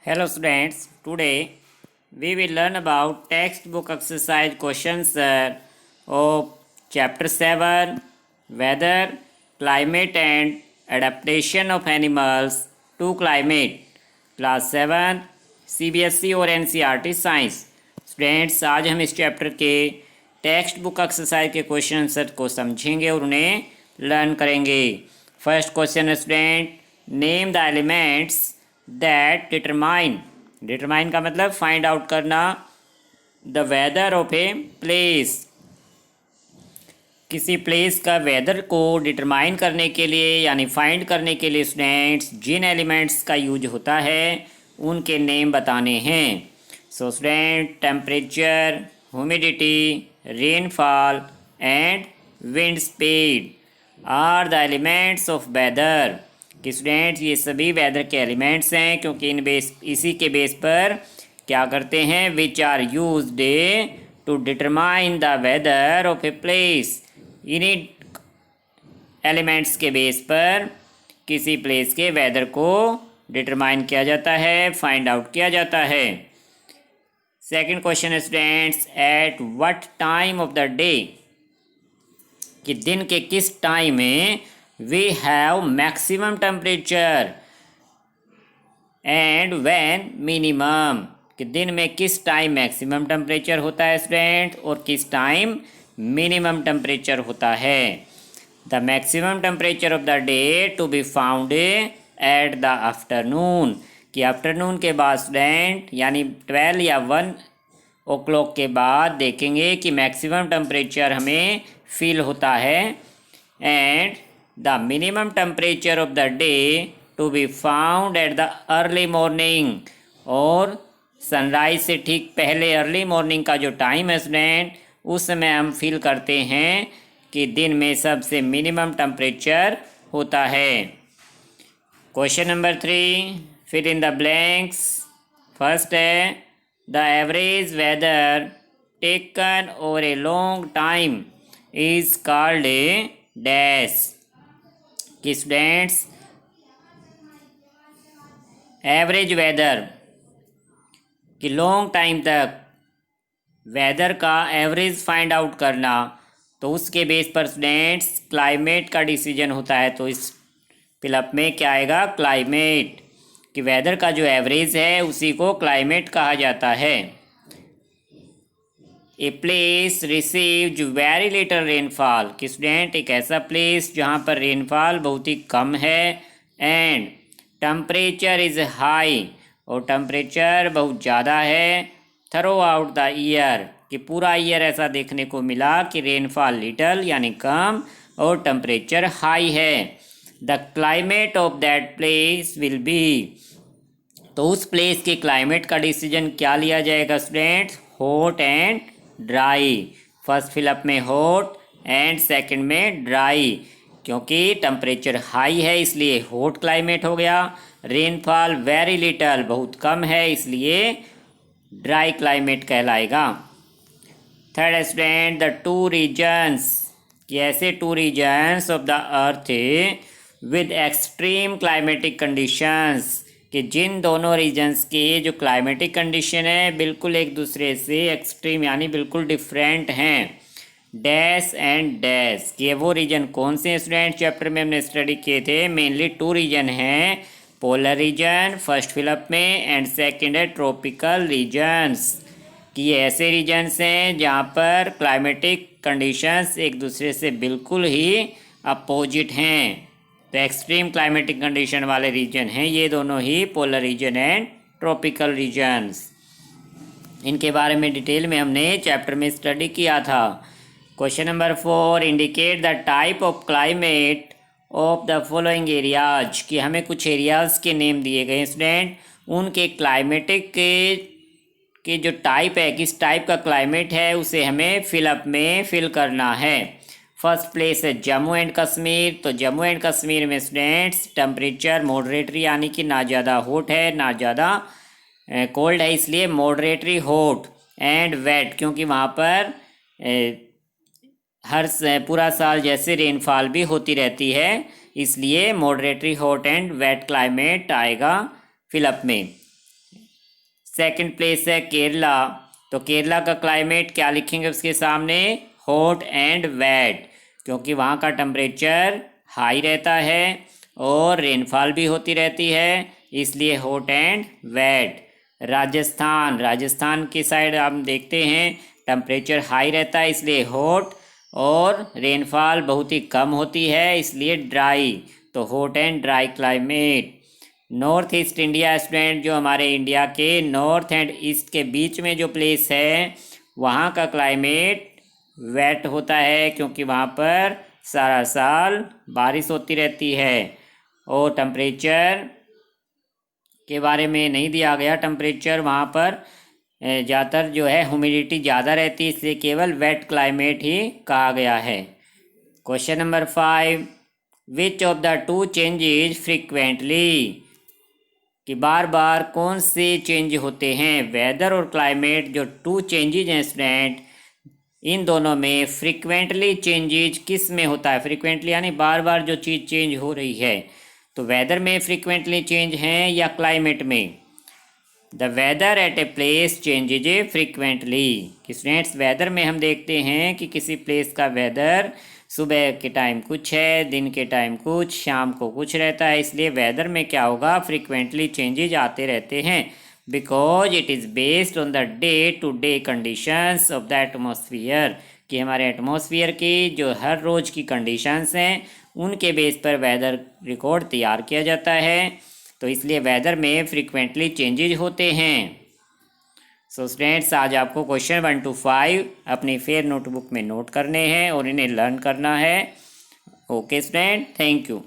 Hello students, today we will learn about textbook exercise questions of chapter 7 Weather, Climate and Adaptation of Animals to Climate, class 7 CBSE और NCERT साइंस। Students आज हम इस chapter के text book exercise के question answer को समझेंगे और उन्हें लर्न करेंगे। फर्स्ट क्वेश्चन है student, name the elements that determine का मतलब फाइंड आउट करना, the weather of a place, किसी प्लेस का वेदर को डिटरमाइन करने के लिए यानी फाइंड करने के लिए स्टूडेंट्स जिन एलिमेंट्स का यूज होता है उनके नेम बताने हैं। So student, temperature, humidity, rainfall and wind speed are the elements of weather. कि स्टूडेंट्स ये सभी वेदर के एलिमेंट्स हैं क्योंकि इसी के बेस पर क्या करते हैं, which are used to determine the weather of a place. इन्हीं एलिमेंट्स के बेस पर किसी प्लेस के वेदर को डिटरमाइन किया जाता है, फाइंड आउट किया जाता है। सेकंड क्वेश्चन है students, at what time of the day, कि दिन के किस टाइम में we have maximum temperature and when minimum, कि दिन में किस टाइम मैक्सिमम टेम्परेचर होता है स्टूडेंट और किस टाइम मिनिमम टेम्परेचर होता है। The maximum temperature of the day to be found at the afternoon, कि आफ्टरनून के बाद स्टूडेंट यानी 12 या 1 o'clock के बाद देखेंगे कि मैक्सिमम टेम्परेचर हमें फील होता है। And the minimum temperature of the day to be found at the early morning, और सनराइज से ठीक पहले अर्ली मॉर्निंग का जो टाइम है स्टूडेंट उस समय हम फील करते हैं कि दिन में सबसे मिनिमम टेम्परेचर होता है। Question number 3, fill in the blanks. First है, the average weather taken over a long time is called a dash. कि स्टूडेंट्स एवरेज वेदर कि लॉन्ग टाइम तक वेदर का एवरेज फाइंड आउट करना, तो उसके बेस पर स्टूडेंट्स क्लाइमेट का डिसीजन होता है। तो इस फिलअप में क्या आएगा, क्लाइमेट, कि वेदर का जो एवरेज है उसी को क्लाइमेट कहा जाता है। A place received very little rainfall, कि स्टूडेंट एक ऐसा प्लेस जहाँ पर रेनफॉल बहुत ही कम है। एंड टेम्परेचर इज़ हाई, और टेम्परेचर बहुत ज़्यादा है। थ्रू आउट द ईयर, कि पूरा ईयर ऐसा देखने को मिला कि रेनफॉल लिटल यानी कम और टेम्परेचर हाई है। The climate of that place will be, तो उस प्लेस के क्लाइमेट का डिसीजन क्या लिया जाएगा student, hot and dry. First fill up में हॉट एंड सेकंड में ड्राई, क्योंकि टेम्परेचर हाई है इसलिए हॉट क्लाइमेट हो गया। रेनफॉल वेरी लिटल बहुत कम है इसलिए ड्राई क्लाइमेट कहलाएगा। Third student, the two reasons, कि ऐसे 2 reasons of the earth with extreme climatic conditions, कि जिन दोनों रीजन्स के जो क्लाइमेटिक कंडीशन है बिल्कुल एक दूसरे से एक्सट्रीम यानी बिल्कुल डिफरेंट हैं। डैश एंड डैश, कि वो रीजन कौन से स्टूडेंट चैप्टर में हमने स्टडी किए थे, मेनली 2 रीजन हैं, पोलर रीजन फर्स्ट फिलअप में एंड सेकेंड है ट्रॉपिकल रीजन्स। कि ये ऐसे रीजन्स हैं जहाँ पर क्लाइमेटिक कंडीशंस एक दूसरे से बिल्कुल ही अपोजिट हैं। तो एक्सट्रीम क्लाइमेटिक कंडीशन वाले रीजन हैं ये दोनों ही, polar region and tropical regions. इनके बारे में डिटेल में हमने चैप्टर में स्टडी किया था। Question number 4, indicate the type of climate of the following areas, कि हमें कुछ एरियाज़ के नेम दिए गए स्टूडेंट, उनके क्लाइमेटिक के जो टाइप है, किस टाइप का क्लाइमेट है उसे हमें फिलअप में फिल करना है। फर्स्ट प्लेस है जम्मू एंड कश्मीर। तो जम्मू एंड कश्मीर में स्टूडेंट्स टेम्परेचर मॉडरेटरी यानी कि ना ज़्यादा हॉट है ना ज़्यादा कोल्ड है, इसलिए मॉडरेटरी हॉट एंड वेट, क्योंकि वहाँ पर पूरा साल जैसे रेनफॉल भी होती रहती है इसलिए मॉडरेटरी हॉट एंड वेट क्लाइमेट आएगा फिलअप में। सेकंड प्लेस है केरला। तो केरला का क्लाइमेट क्या लिखेंगे उसके सामने, हॉट एंड वेट, क्योंकि वहाँ का टेम्परेचर हाई रहता है और रेनफॉल भी होती रहती है, इसलिए hot and wet. Rajasthan, Rajasthan की साइड हम देखते हैं टेम्परेचर हाई रहता है इसलिए हॉट, और रेनफॉल बहुत ही कम होती है इसलिए ड्राई, तो hot and dry climate. North east India student, जो हमारे इंडिया के नॉर्थ एंड ईस्ट के बीच में जो प्लेस है वहाँ का क्लाइमेट वेट होता है, क्योंकि वहाँ पर सारा साल बारिश होती रहती है। और टेम्परेचर के बारे में नहीं दिया गया, टेम्परेचर वहाँ पर ज़्यादातर जो है ह्यूमिडिटी ज़्यादा रहती है, इसलिए केवल वेट क्लाइमेट ही कहा गया है। Question number 5, which of the two changes frequently, कि बार बार कौन से चेंज होते हैं। वेदर और क्लाइमेट जो टू चेंजेज हैं स्टूडेंट, इन दोनों में फ्रीक्वेंटली चेंजेज किस में होता है, फ्रीक्वेंटली यानी बार बार जो चीज़ चेंज हो रही है, तो वेदर में फ्रीक्वेंटली चेंज हैं या क्लाइमेट में। The weather at a place changes frequently, कि स्टूडेंट्स वेदर में हम देखते हैं कि किसी प्लेस का वेदर सुबह के टाइम कुछ है, दिन के टाइम कुछ, शाम को कुछ रहता है, इसलिए वेदर में क्या होगा, फ्रीक्वेंटली चेंजेज आते रहते हैं, because it is based on the day to day conditions of the atmosphere, कि हमारे एटमॉस्फियर की जो हर रोज़ की कंडीशंस हैं उनके बेस पर वेदर रिकॉर्ड तैयार किया जाता है, तो इसलिए वेदर में फ्रीक्वेंटली चेंजेज होते हैं। सो स्टूडेंट्स, आज आपको क्वेश्चन 1 to 5 अपनी फेयर नोटबुक में नोट करने हैं और इन्हें लर्न करना है। Okay student, thank you.